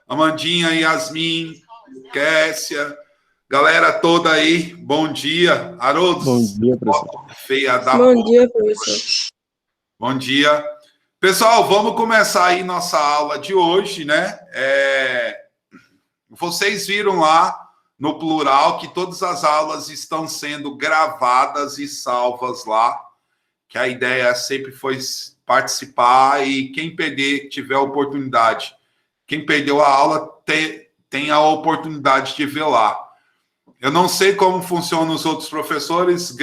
Amandinha, Yasmin, Kessia, galera toda aí, bom dia. Haroldo, bom dia, professor. Feia da Bom dia, professor. Bom dia. Pessoal, vamos começar aí nossa aula de hoje, né? Vocês viram lá no plural que todas as aulas estão sendo gravadas e salvas lá, que a ideia sempre foi participar e quem perder, tiver a oportunidade, quem perdeu a aula tem a oportunidade de ver lá. Eu não sei como funcionam os outros professores,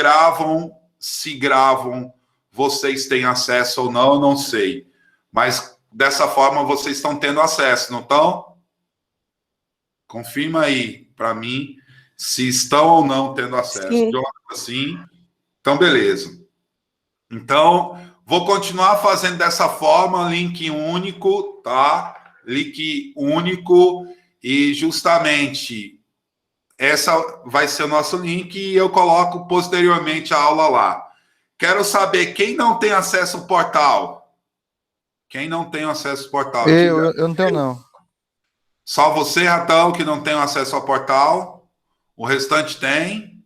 se gravam, vocês têm acesso ou não, eu não sei. Mas dessa forma vocês estão tendo acesso, não estão? Confirma aí para mim se estão ou não tendo acesso. Sim. Sim. Então, beleza. Então, vou continuar fazendo dessa forma, link único, tá? Link único e justamente essa vai ser o nosso link e eu coloco posteriormente a aula lá. Quero saber quem não tem acesso ao portal. Quem não tem acesso ao portal? Eu não tenho, não. Só você, Ratão, que não tem acesso ao portal. O restante tem.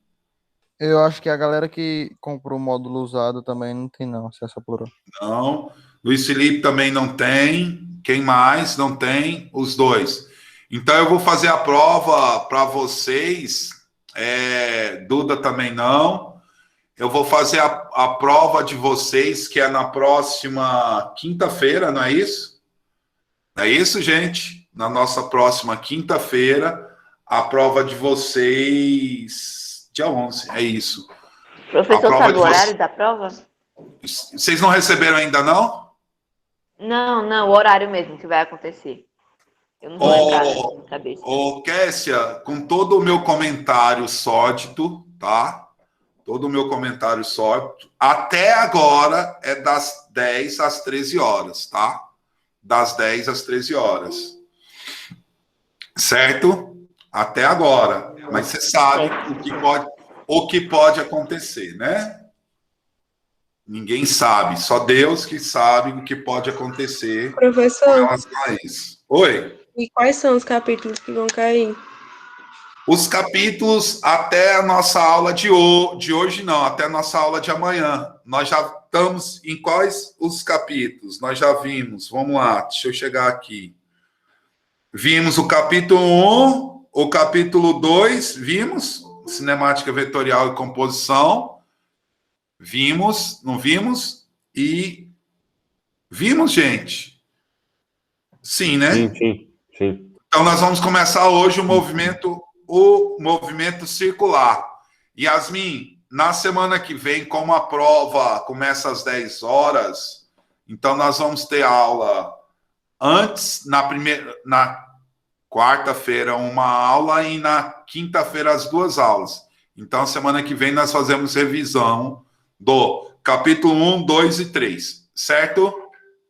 Eu acho que a galera que comprou o módulo usado também não tem, não, acesso ao plural. Não. Luiz Felipe também não tem. Quem mais não tem? Os dois. Então, eu vou fazer a prova para vocês. Duda também não. Eu vou fazer a prova de vocês, que é na próxima quinta-feira, não é isso? Não é isso, gente? Na nossa próxima quinta-feira, a prova de vocês, dia 11, é isso. Professor, sabe o horário da prova? Vocês não receberam ainda, não? Não, o horário mesmo que vai acontecer. Eu não vou lembrar na cabeça. Kessia, com todo o meu comentário sólido, tá? Todo o meu comentário sólido, até agora é das 10 às 13 horas, tá? Das 10 às 13 horas. Certo? Até agora. Mas você sabe o que pode acontecer, né? Ninguém sabe, só Deus que sabe o que pode acontecer. Professor, com relação a isso. Oi. E quais são os capítulos que vão cair? Os capítulos até a nossa aula de hoje não, até a nossa aula de amanhã. Nós já estamos em quais os capítulos? Nós já vimos, vamos lá, deixa eu chegar aqui. Vimos o capítulo 1, o capítulo 2, vimos? Cinemática vetorial e composição. Vimos, não vimos? E vimos, gente? Sim, né? Sim. Então, nós vamos começar hoje o movimento circular. Yasmin, na semana que vem, como a prova começa às 10 horas, então nós vamos ter aula antes, na quarta-feira, uma aula e na quinta-feira, as duas aulas. Então, semana que vem, nós fazemos revisão do capítulo 1, 2 e 3, certo?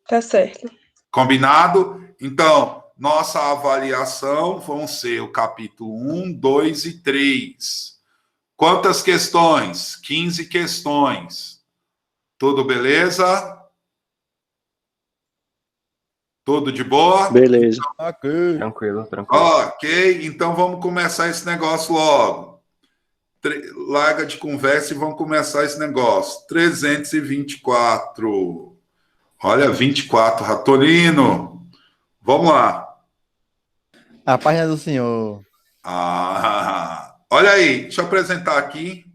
Tá certo. Combinado? Então, nossa avaliação vão ser o capítulo 1, 2 e 3. Quantas questões? 15 questões. Tudo beleza? Tudo de boa? Beleza. Ok. Tranquilo. Ok, então vamos começar esse negócio logo. Larga de conversa e vamos começar esse negócio. 324. Olha, 24, Ratolino. Vamos lá. A página do senhor. Olha aí, deixa eu apresentar aqui.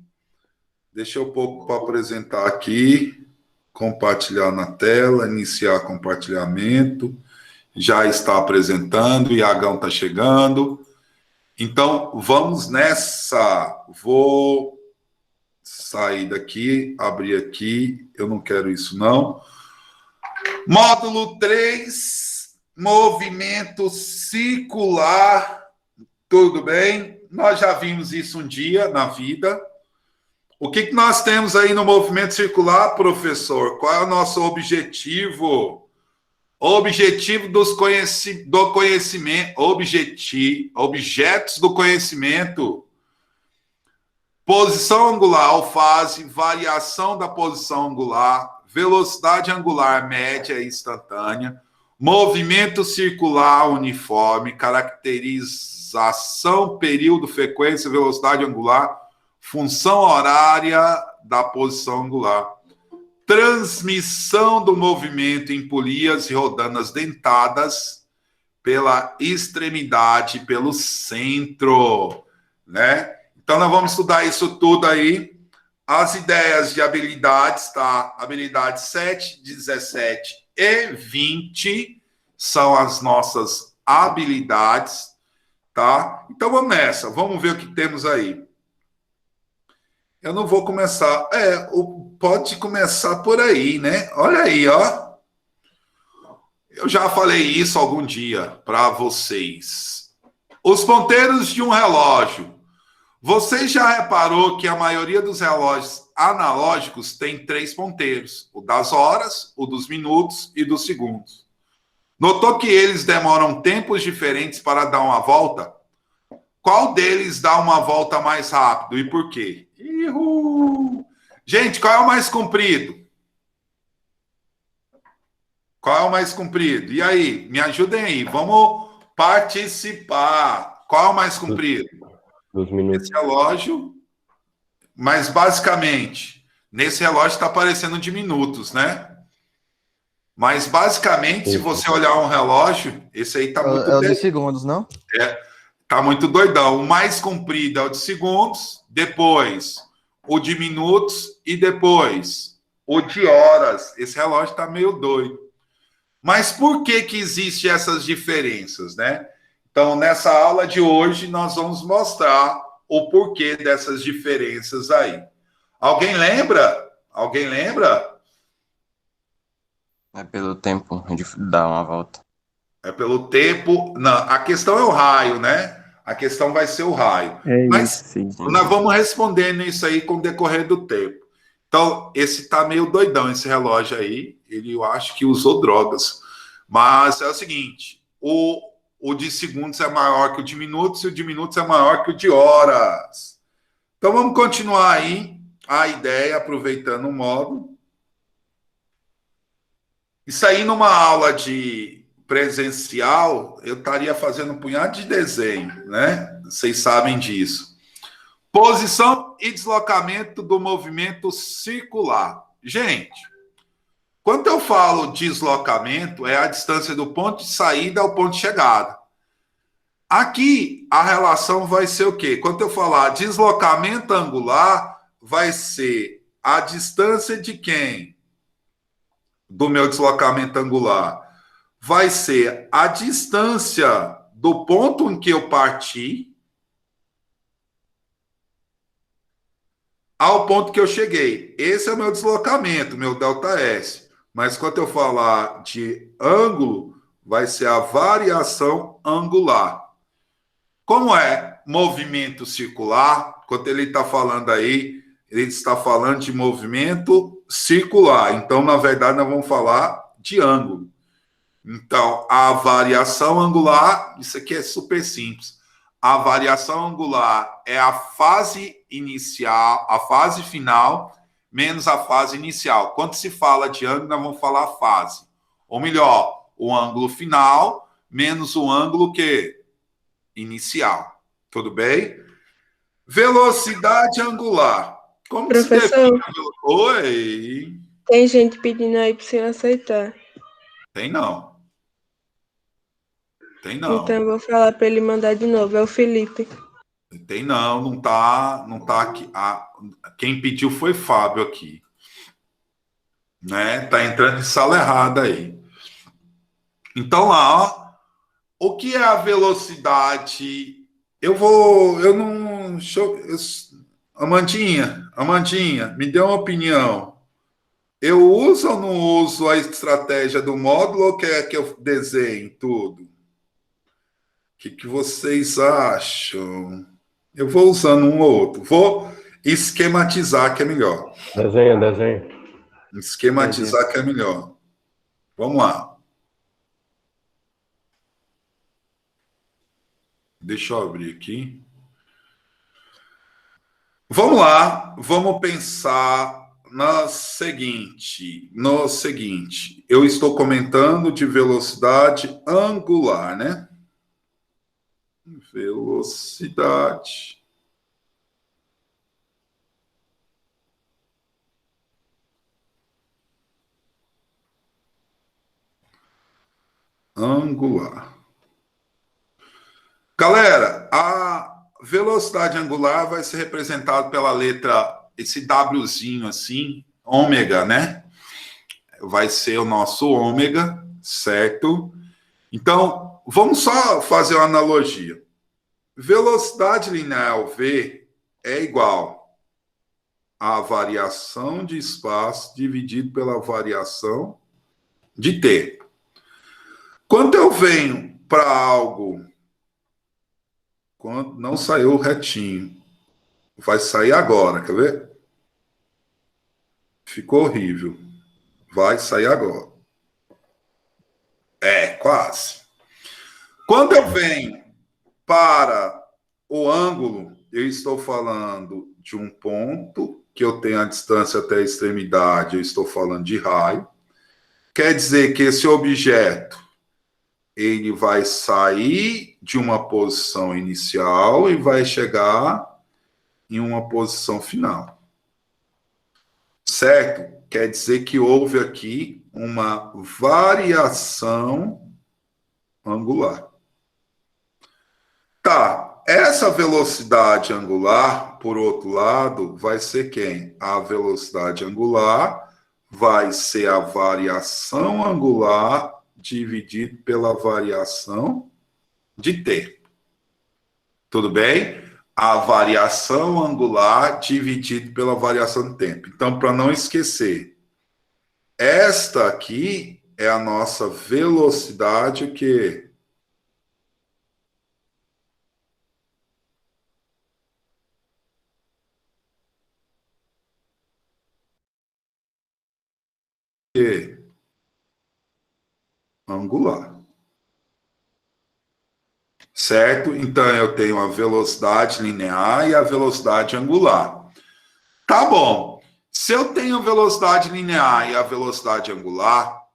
Deixa eu pouco para apresentar aqui. Compartilhar na tela, iniciar compartilhamento. Já está apresentando, o Iagão está chegando. Então, vamos nessa. Vou sair daqui, abrir aqui. Eu não quero isso, não. Módulo 3, movimento circular. Tudo bem? Nós já vimos isso um dia na vida. O que nós temos aí no movimento circular, professor? Qual é o nosso objetivo? O objetivo do conhecimento, objetos do conhecimento, posição angular, alfase, variação da posição angular, velocidade angular média e instantânea, movimento circular uniforme, caracterização, período, frequência, velocidade angular, função horária da posição angular, transmissão do movimento em polias e rodanas dentadas pela extremidade, pelo centro, né? Então, nós vamos estudar isso tudo aí. As ideias de habilidades, tá? Habilidades 7, 17 e 20 são as nossas habilidades, tá? Então, vamos nessa. Vamos ver o que temos aí. Eu não vou começar... pode começar por aí, né? Olha aí, ó. Eu já falei isso algum dia para vocês. Os ponteiros de um relógio. Você já reparou que a maioria dos relógios analógicos tem 3 ponteiros? O das horas, o dos minutos e dos segundos. Notou que eles demoram tempos diferentes para dar uma volta? Qual deles dá uma volta mais rápido e por quê? Gente, qual é o mais comprido? Qual é o mais comprido? E aí, me ajudem aí, vamos participar. Qual é o mais comprido? Dos minutos. Esse relógio, mas basicamente, nesse relógio está aparecendo de minutos, né? Mas basicamente, se você olhar um relógio, esse aí está muito... É o de segundos, não? Tá muito doidão. O mais comprido é o de segundos, depois o de minutos e depois o de horas. Esse relógio tá meio doido. Mas por que existem essas diferenças, né? Então, nessa aula de hoje, nós vamos mostrar o porquê dessas diferenças aí. Alguém lembra? Alguém lembra? É pelo tempo de dar uma volta. É pelo tempo... Não, a questão é o raio, né? A questão vai ser o raio. Mas nós vamos respondendo isso aí com o decorrer do tempo. Então, esse tá meio doidão, esse relógio aí. Eu acho que usou drogas. Mas é o seguinte, o de segundos é maior que o de minutos e o de minutos é maior que o de horas. Então, vamos continuar aí a ideia, aproveitando o módulo. Isso aí, numa aula de presencial, eu estaria fazendo um punhado de desenho, né? Vocês sabem disso. Posição e deslocamento do movimento circular. Gente, quando eu falo deslocamento, é a distância do ponto de saída ao ponto de chegada. Aqui, a relação vai ser o quê? Quando eu falar deslocamento angular, vai ser a distância de quem? Do meu deslocamento angular. Vai ser a distância do ponto em que eu parti ao ponto que eu cheguei. Esse é o meu deslocamento, meu ΔS. Mas quando eu falar de ângulo, vai ser a variação angular. Como é movimento circular, quando ele está falando aí, ele está falando de movimento circular. Então, na verdade, nós vamos falar de ângulo. Então, a variação angular, isso aqui é super simples. A variação angular é a fase inicial, a fase final, menos a fase inicial. Quando se fala de ângulo, nós vamos falar fase. Ou melhor, o ângulo final menos o ângulo que? Inicial. Tudo bem? Velocidade angular. Como Professor, se define? Oi. tem gente pedindo aí para você aceitar. Tem não. Tem não. Então eu vou falar para ele mandar de novo. É o Felipe. Tem não tá aqui. Quem pediu foi Fábio aqui. Né? Tá entrando em sala errada aí. Então lá, ó, o que é a velocidade? Amandinha, me dê uma opinião. Eu uso ou não uso a estratégia do módulo ou quer que eu desenhe tudo? O que vocês acham? Eu vou usando um ou outro. Vou esquematizar, que é melhor. Desenha. Esquematizar, que é melhor. Vamos lá. Deixa eu abrir aqui. Vamos lá. Vamos pensar no seguinte, eu estou comentando de velocidade angular, né? Velocidade angular. Galera, a velocidade angular vai ser representada pela letra, esse Wzinho assim, ômega, né? Vai ser o nosso ômega, certo? Então, vamos só fazer uma analogia. Velocidade linear V é igual à variação de espaço dividido pela variação de tempo. Quando eu venho para algo, quando não saiu retinho, vai sair agora, quer ver? Ficou horrível. Vai sair agora. Quase. Quando eu venho para o ângulo, eu estou falando de um ponto que eu tenho a distância até a extremidade, eu estou falando de raio. Quer dizer que esse objeto ele vai sair de uma posição inicial e vai chegar em uma posição final. Certo? Quer dizer que houve aqui uma variação angular. Tá, essa velocidade angular, por outro lado, vai ser quem? A velocidade angular vai ser a variação angular dividido pela variação de tempo. Tudo bem? A variação angular dividido pela variação de tempo. Então, para não esquecer, esta aqui é a nossa velocidade, o quê? Angular. Certo? Então, eu tenho a velocidade linear e a velocidade angular. Tá bom. Se eu tenho a velocidade linear e a velocidade angular,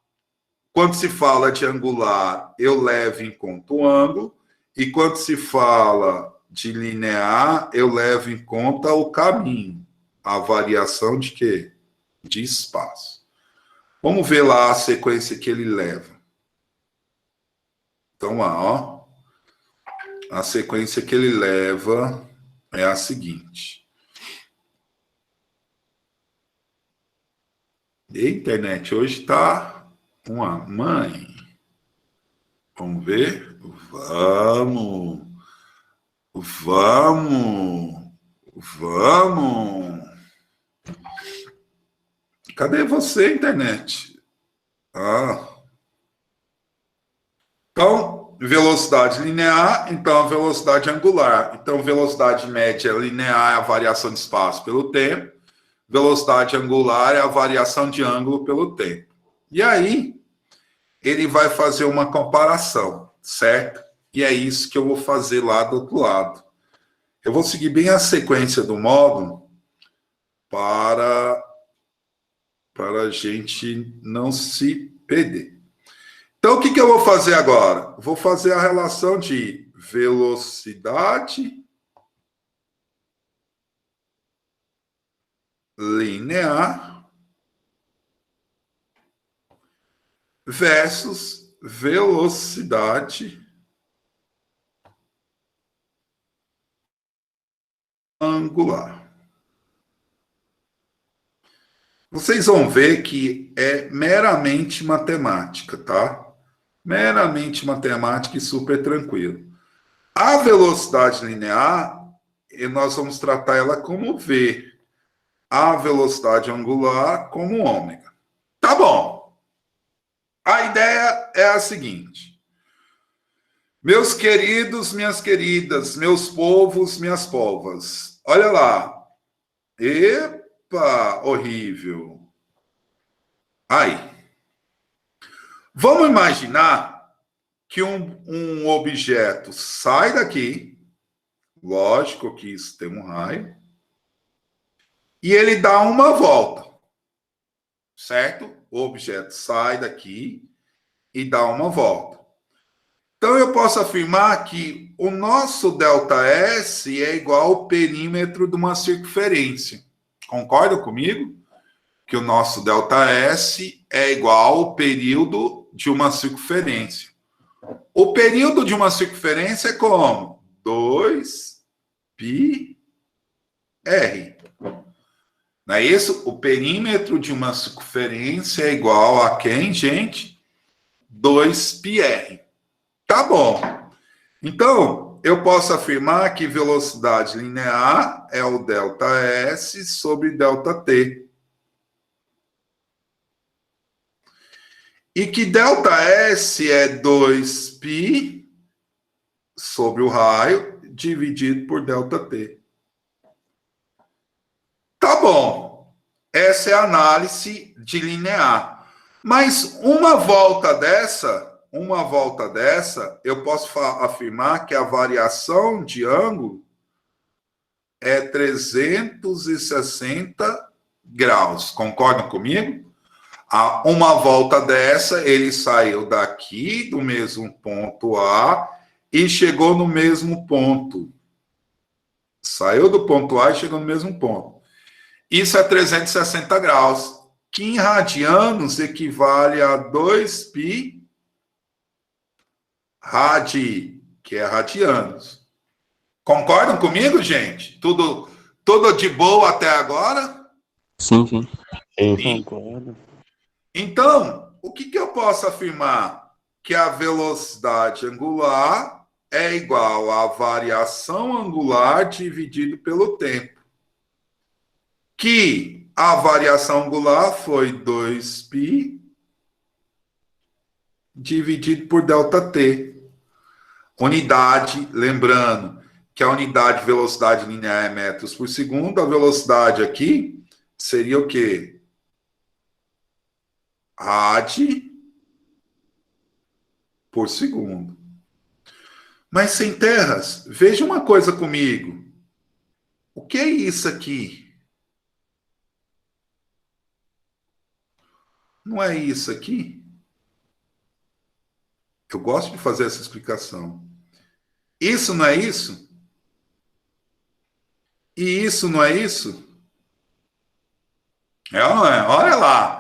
quando se fala de angular, eu levo em conta o ângulo, e quando se fala de linear, eu levo em conta o caminho, a variação de quê? De espaço. Vamos ver lá a sequência que ele leva. Então, lá, ó. A sequência que ele leva é a seguinte. E a internet hoje está uma mãe. Vamos ver? Vamos. Cadê você, internet? Então, velocidade linear, então a velocidade angular. Então, velocidade média linear é a variação de espaço pelo tempo. Velocidade angular é a variação de ângulo pelo tempo. E aí, ele vai fazer uma comparação, certo? E é isso que eu vou fazer lá do outro lado. Eu vou seguir bem a sequência do módulo para a gente não se perder. Então, o que eu vou fazer agora? Vou fazer a relação de velocidade linear versus velocidade angular. Vocês vão ver que é meramente matemática, tá? Meramente matemática e super tranquilo. A velocidade linear, nós vamos tratar ela como V. A velocidade angular como ômega. Tá bom. A ideia é a seguinte. Meus queridos, minhas queridas, meus povos, minhas povas. Olha lá. Epa, horrível. Aí. Vamos imaginar que um objeto sai daqui. Lógico que isso tem um raio. E ele dá uma volta. certo? O objeto sai daqui e dá uma volta. Então, eu posso afirmar que o nosso ΔS é igual ao perímetro de uma circunferência. Concorda comigo? Que o nosso ΔS é igual ao período de uma circunferência. O período de uma circunferência é como? 2πr. Não é isso? O perímetro de uma circunferência é igual a quem, gente? 2πr. Tá bom. Então, eu posso afirmar que velocidade linear é o ΔS sobre ΔT. E que ΔS é 2π sobre o raio dividido por ΔT. Tá bom. Essa é a análise de linear. Mas uma volta dessa, eu posso afirmar que a variação de ângulo é 360 graus. Concordam comigo? A uma volta dessa, ele saiu daqui do mesmo ponto A e chegou no mesmo ponto. Saiu do ponto A e chegou no mesmo ponto. Isso é 360 graus, que em radianos equivale a 2π radi, que é radianos. Concordam comigo, gente? Tudo de boa até agora? Sim, sim. Sim. Concordo. Então, o que eu posso afirmar? Que a velocidade angular é igual à variação angular dividido pelo tempo. Que a variação angular foi 2π dividido por ΔT. Unidade, lembrando que a unidade de velocidade linear é metros por segundo, a velocidade aqui seria o quê? Rad por segundo. Mas sem terras, veja uma coisa comigo. O que é isso aqui? Não é isso aqui? Eu gosto de fazer essa explicação. Isso não é isso? E isso não é isso? É ou não é? Olha lá.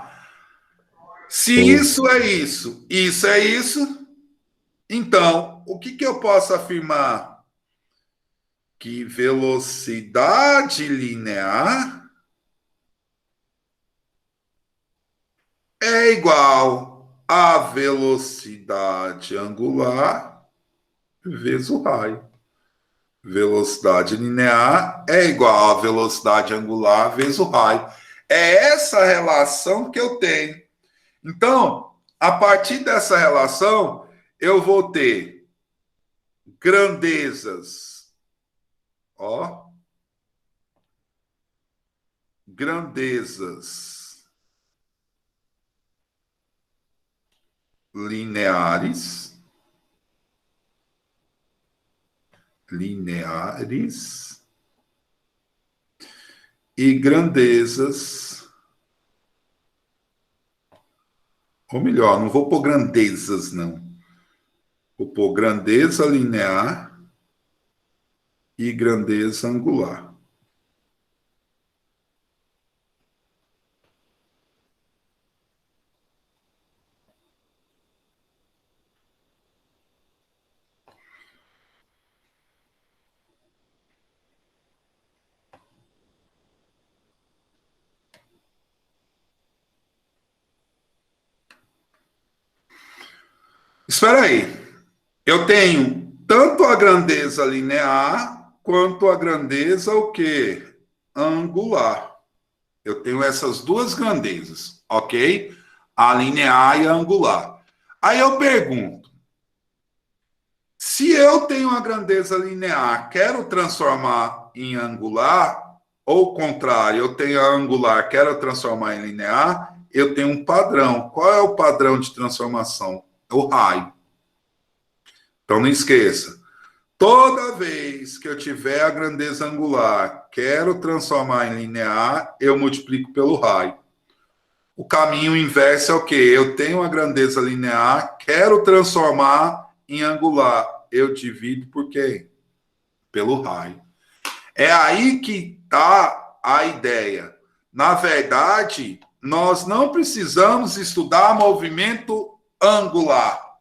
Se Sim. isso é isso, então, o que eu posso afirmar? Que velocidade linear é igual a velocidade angular vezes o raio. Velocidade linear é igual a velocidade angular vezes o raio. É essa relação que eu tenho. Então, a partir dessa relação, eu vou ter grandezas, grandezas lineares, e grandezas, ou melhor, não vou pôr grandezas, não. Vou pôr grandeza linear e grandeza angular. Espera aí. Eu tenho tanto a grandeza linear quanto a grandeza o quê? Angular. Eu tenho essas duas grandezas, ok? A linear e a angular. Aí eu pergunto, se eu tenho a grandeza linear, quero transformar em angular, ou o contrário, eu tenho a angular, quero transformar em linear, eu tenho um padrão. Qual é o padrão de transformação? O raio. Então, não esqueça. Toda vez que eu tiver a grandeza angular, quero transformar em linear, eu multiplico pelo raio. O caminho inverso é o quê? Eu tenho uma grandeza linear, quero transformar em angular. Eu divido por quê? Pelo raio. É aí que está a ideia. Na verdade, nós não precisamos estudar movimento angular.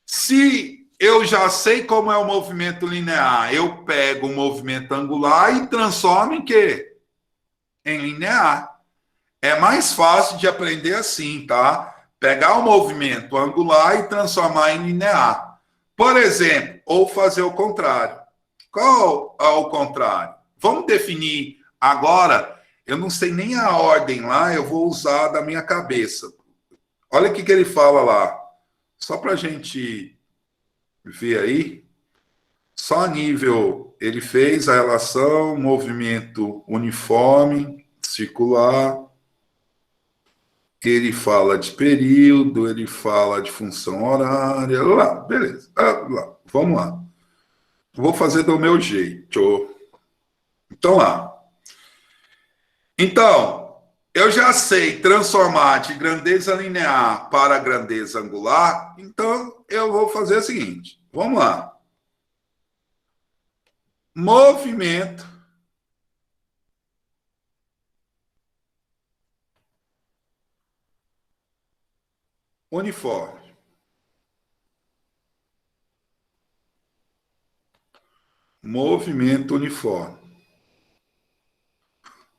Se eu já sei como é o movimento linear, eu pego o movimento angular e transformo em quê? Em linear. É mais fácil de aprender assim, tá? Pegar o movimento angular e transformar em linear. Por exemplo, ou fazer o contrário. Qual é o contrário? Vamos definir agora. Eu não sei nem a ordem lá, eu vou usar da minha cabeça. Olha o que ele fala lá. Só para a gente ver aí. Só a nível, ele fez a relação, movimento uniforme, circular. Ele fala de período, ele fala de função horária. Lá, beleza. Lá, vamos lá. Vou fazer do meu jeito. Então, lá. Então, eu já sei transformar de grandeza linear para grandeza angular. Então, eu vou fazer o seguinte. Vamos lá. Movimento uniforme. Movimento uniforme.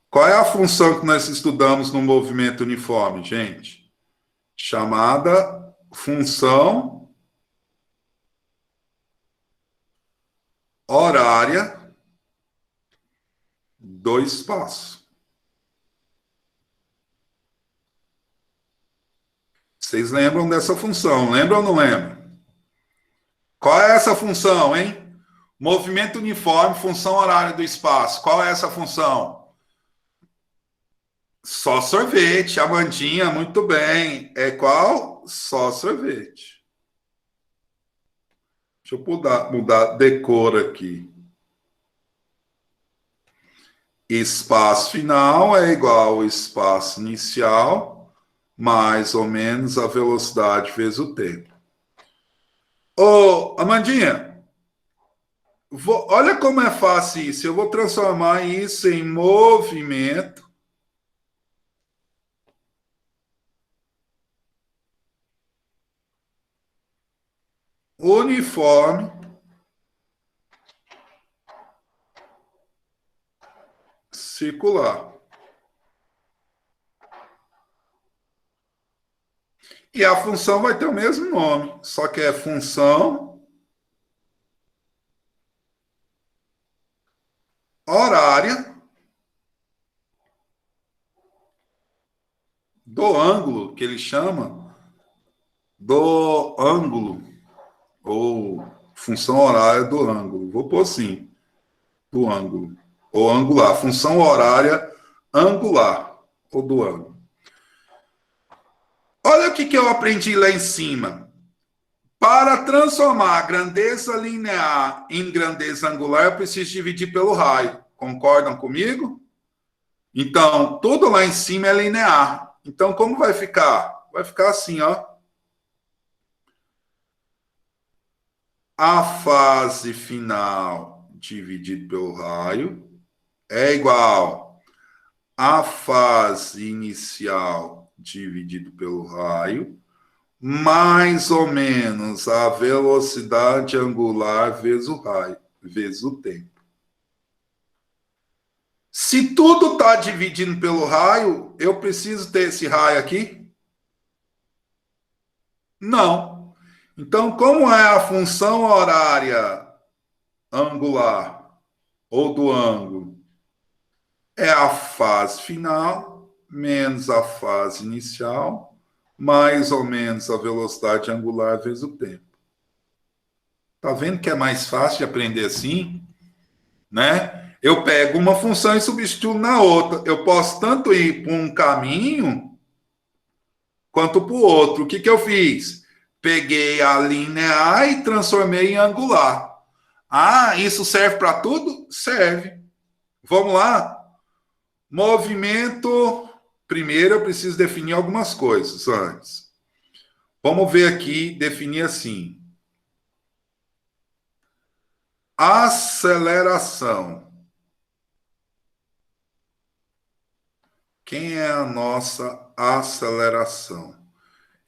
Qual é a função que nós estudamos no movimento uniforme, gente? Chamada função horária do espaço. Vocês lembram dessa função? Lembram ou não lembram? Qual é essa função, hein? Movimento uniforme, função horária do espaço. Qual é essa função? Só sorvete. Amandinha, muito bem. É qual? Só sorvete. Deixa eu mudar decor aqui. Espaço final é igual ao espaço inicial, mais ou menos a velocidade vezes o tempo. Ô, Amandinha, olha como é fácil isso. Eu vou transformar isso em movimento uniforme circular. E a função vai ter o mesmo nome, só que é função horária do ângulo, que ele chama do ângulo, ou função horária do ângulo. Vou pôr assim, do ângulo, ou angular, função horária angular, ou do ângulo. Olha o que eu aprendi lá em cima. Para transformar a grandeza linear em grandeza angular, eu preciso dividir pelo raio. Concordam comigo? Então, tudo lá em cima é linear. Então, como vai ficar? Vai ficar assim, ó. A fase final dividido pelo raio é igual a fase inicial dividido pelo raio, mais ou menos a velocidade angular vezes o raio, vezes o tempo. Se tudo está dividindo pelo raio, eu preciso ter esse raio aqui? Não. Então, como é a função horária angular, ou do ângulo? É a fase final menos a fase inicial, mais ou menos a velocidade angular vezes o tempo. Tá vendo que é mais fácil de aprender assim? Né? Eu pego uma função e substituo na outra. Eu posso tanto ir para um caminho quanto para o outro. O que eu fiz? Peguei a linear e transformei em angular. Ah, isso serve para tudo? Serve. Vamos lá? Movimento primeiro eu preciso definir algumas coisas antes. Vamos ver aqui, definir assim. Aceleração. Quem é a nossa aceleração?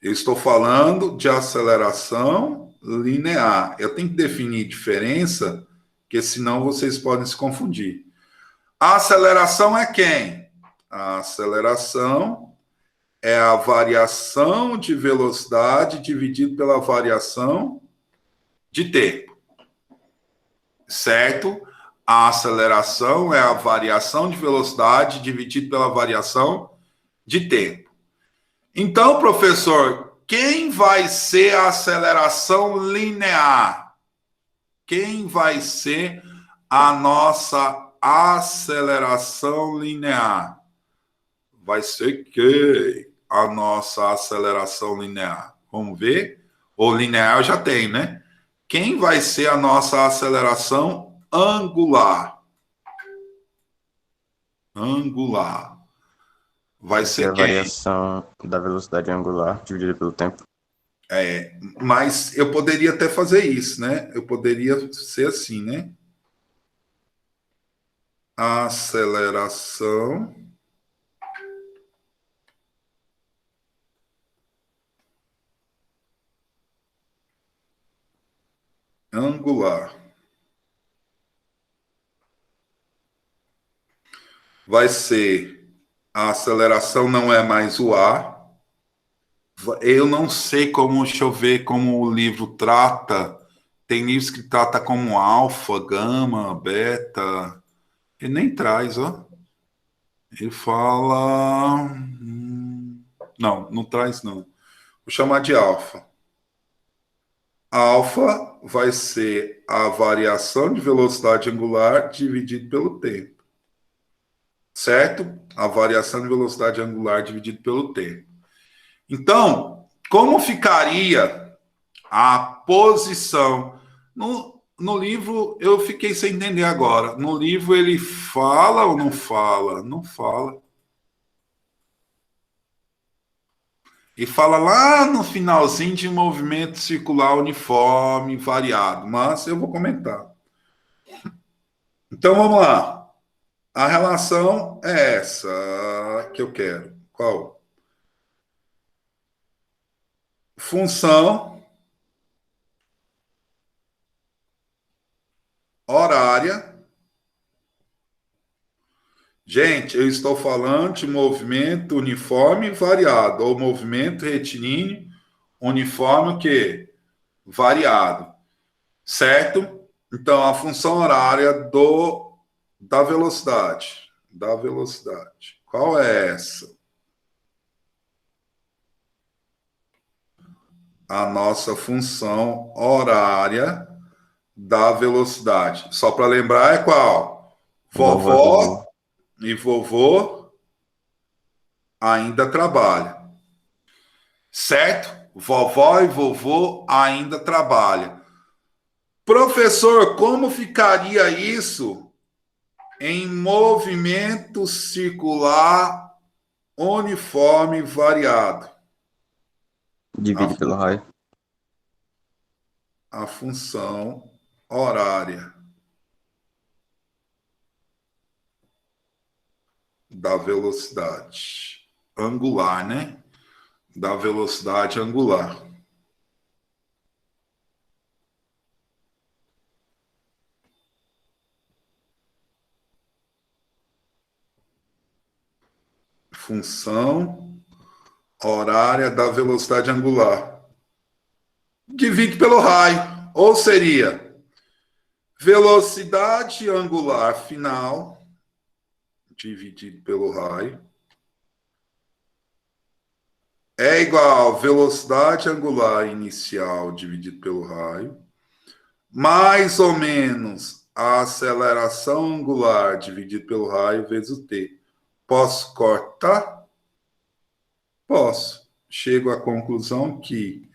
Eu estou falando de aceleração linear. Eu tenho que definir diferença, porque senão vocês podem se confundir. A aceleração é quem? A aceleração é a variação de velocidade dividido pela variação de tempo. Certo? A aceleração é a variação de velocidade dividido pela variação de tempo. Então, professor, quem vai ser a aceleração linear? Quem vai ser a nossa aceleração linear? Vai ser quem? A nossa aceleração linear. Vamos ver? O linear eu já tenho, né? Quem vai ser a nossa aceleração angular? Angular. Vai ser a quem? variação da velocidade angular dividida pelo tempo. Mas eu poderia até fazer isso, né? Eu poderia ser assim, né? Aceleração angular. Vai ser a aceleração não é mais o A. Eu não sei como, deixa eu ver como o livro trata. Tem livros que trata como alfa, gama, beta. Ele nem traz, ó. Ele fala. Não, não traz, não. Vou chamar de alfa. Alfa vai ser a variação de velocidade angular dividido pelo tempo. Certo? A variação de velocidade angular dividido pelo tempo. Então, como ficaria a posição? No livro, eu fiquei sem entender agora. No livro, ele fala ou não fala? Não fala. E fala lá no finalzinho de movimento circular uniforme variado. Mas eu vou comentar. Então, vamos lá. A relação é essa que eu quero. Qual? Função horária. Gente, eu estou falando de movimento uniforme variado, ou movimento retilíneo uniforme o quê? Variado. Certo? Então, a função horária da velocidade. Da velocidade. Qual é essa? A nossa função horária da velocidade. Só para lembrar, é qual? Vovó e vovô ainda trabalham. Certo? Vovó e vovô ainda trabalham. Professor, como ficaria isso em movimento circular uniforme variado? Divide pelo raio. A função horária da velocidade angular, né? Da velocidade angular. Função horária da velocidade angular. Divide pelo raio. Ou seria velocidade angular final dividido pelo raio é igual a velocidade angular inicial dividido pelo raio, mais ou menos a aceleração angular dividido pelo raio vezes o t. Posso cortar? Posso. Chego à conclusão que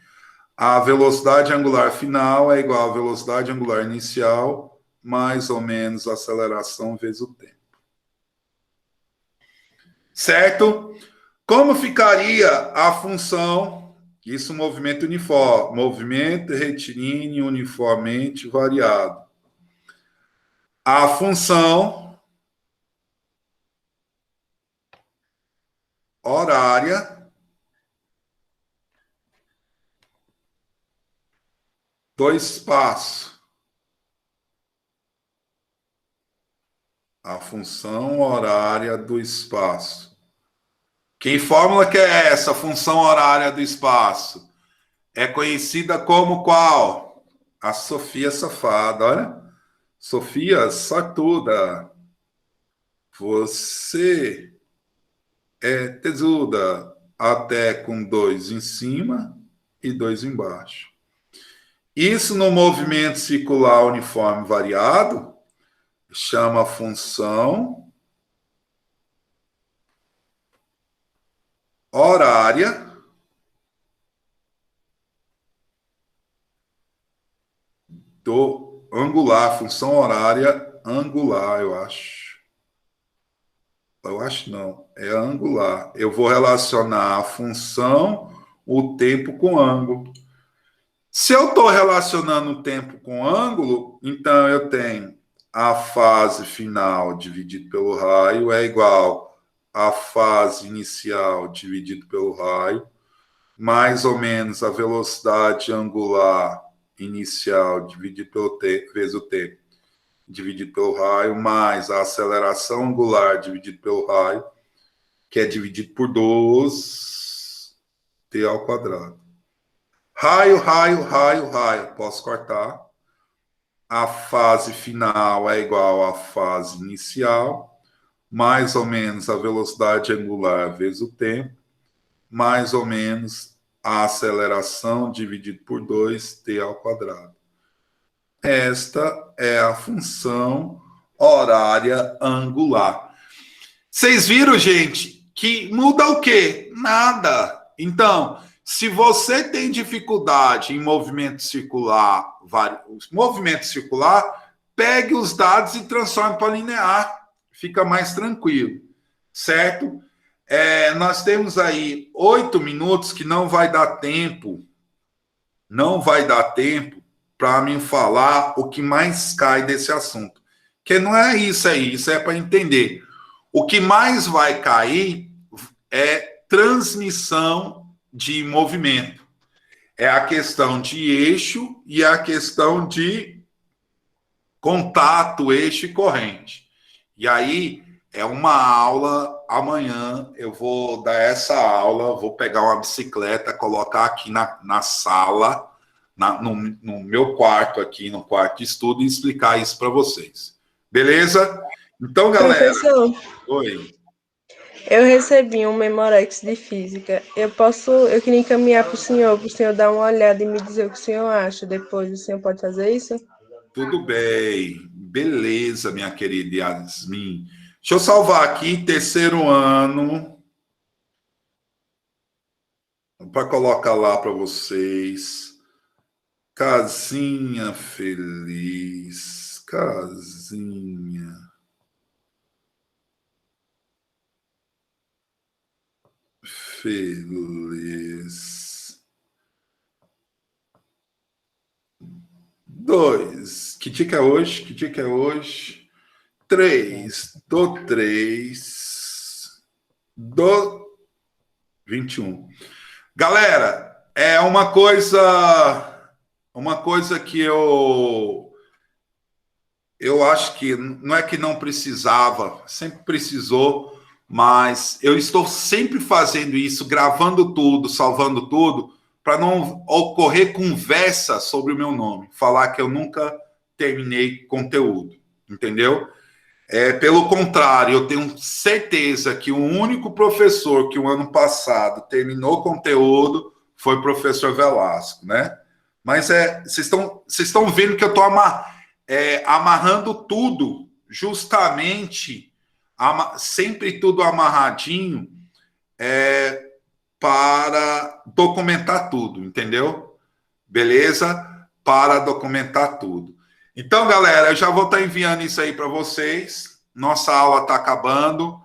a velocidade angular final é igual à velocidade angular inicial, mais ou menos a aceleração vezes o tempo. Certo? Como ficaria a função, isso movimento uniforme, movimento retilíneo uniformemente variado. A função horária do espaço. A função horária do espaço. Que fórmula que é essa, função horária do espaço? É conhecida como qual? A Sofia Safada, olha. Sofia sortuda. Você é tesuda até com 2 em cima e 2 embaixo. Isso no movimento circular uniforme variado chama função horária do angular, função horária angular, eu acho. Eu acho não, é angular. Eu vou relacionar a função, o tempo com ângulo. Se eu estou relacionando o tempo com ângulo, então eu tenho a fase final dividido pelo raio é igual a fase inicial dividido pelo raio, mais ou menos a velocidade angular inicial dividido pelo tempo, vezes o tempo, dividido pelo raio, mais a aceleração angular dividido pelo raio, que é dividido por 2, t ao quadrado. Raio, raio, raio, raio. Posso cortar. A fase final é igual à fase inicial, mais ou menos a velocidade angular vezes o tempo, mais ou menos a aceleração dividido por 2, t ao quadrado. Esta é a função horária angular. Vocês viram, gente, que muda o quê? Nada. Então, se você tem dificuldade em movimento circular, pegue os dados e transforme para linear. Fica mais tranquilo, certo? Nós temos aí 8 minutos que não vai dar tempo para mim falar o que mais cai desse assunto. Que não é isso aí, isso é para entender. O que mais vai cair é transmissão de movimento. É a questão de eixo e a questão de contato, eixo e corrente. E aí, é uma aula, amanhã eu vou dar essa aula, vou pegar uma bicicleta, colocar aqui na sala, no meu quarto aqui, no quarto de estudo, e explicar isso para vocês. Beleza? Então, galera... Professor, Oi. eu recebi um Memorex de física. Eu queria encaminhar para o senhor dar uma olhada e me dizer o que o senhor acha depois. O senhor pode fazer isso? Tudo bem. Beleza, minha querida Yasmin. Deixa eu salvar aqui, 3º ano, para colocar lá para vocês. Casinha feliz, casinha. Feliz. 2. Que dia que é hoje? Que dia que é hoje? 3 do 3 do 21. Galera, é uma coisa que eu acho que não é que não precisava, sempre precisou, mas eu estou sempre fazendo isso, gravando tudo, salvando tudo, para não ocorrer conversa sobre o meu nome, falar que eu nunca terminei conteúdo, entendeu? Pelo contrário, eu tenho certeza que o único professor que o ano passado terminou conteúdo foi o professor Velasco, né? Mas vocês estão vendo que eu estou amarrando tudo, justamente, sempre tudo amarradinho, para documentar tudo, entendeu? Beleza? Para documentar tudo. Então, galera, eu já vou estar enviando isso aí para vocês. Nossa aula está acabando.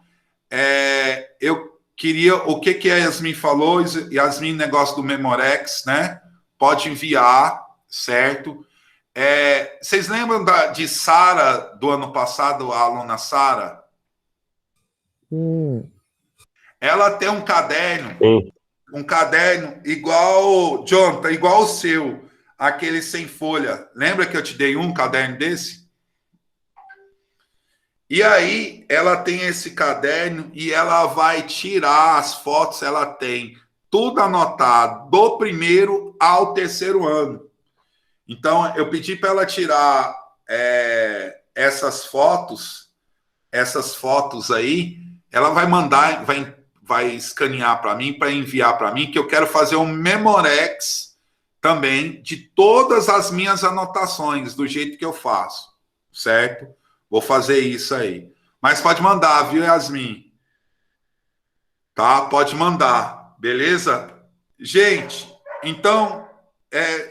Eu queria, o que a Yasmin falou, Yasmin, negócio do Memorex, né? Pode enviar, certo? Vocês lembram de Sara, do ano passado, a aluna Sara? Ela tem um caderno, Sim. igual, John, tá igual o seu, aquele sem folha. Lembra que eu te dei um caderno desse? E aí, ela tem esse caderno e ela vai tirar as fotos, ela tem tudo anotado, do primeiro ao terceiro ano. Então, eu pedi para ela tirar essas fotos aí, ela vai mandar, vai escanear para mim, para enviar para mim, que eu quero fazer um Memorex também de todas as minhas anotações, do jeito que eu faço, certo? Vou fazer isso aí. Mas pode mandar, viu, Yasmin? Tá? Pode mandar, beleza? Gente, então,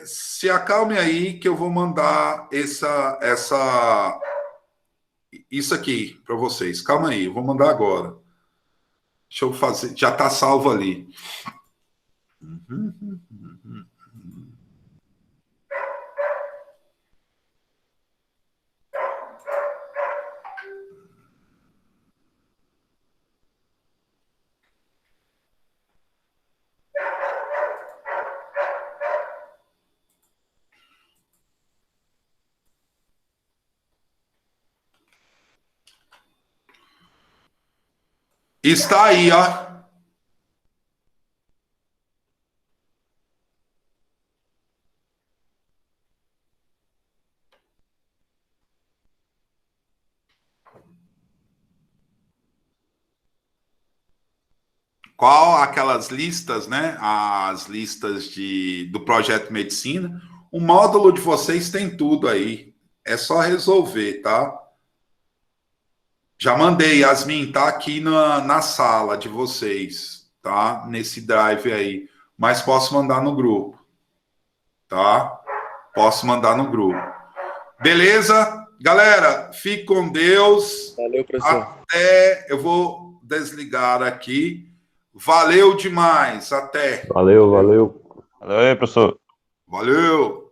se acalme aí que eu vou mandar isso aqui para vocês. Calma aí, eu vou mandar agora. Deixa eu fazer, já está salvo ali. Está aí, ó. Qual aquelas listas, né? As listas do projeto Medicina. O módulo de vocês tem tudo aí. É só resolver, tá? Já mandei, Yasmin, tá aqui na sala de vocês, tá? Nesse drive aí. Mas posso mandar no grupo, tá? Posso mandar no grupo. Beleza? Galera, fique com Deus. Valeu, professor. Eu vou desligar aqui. Valeu demais. Até. Valeu, valeu. Valeu aí, professor. Valeu.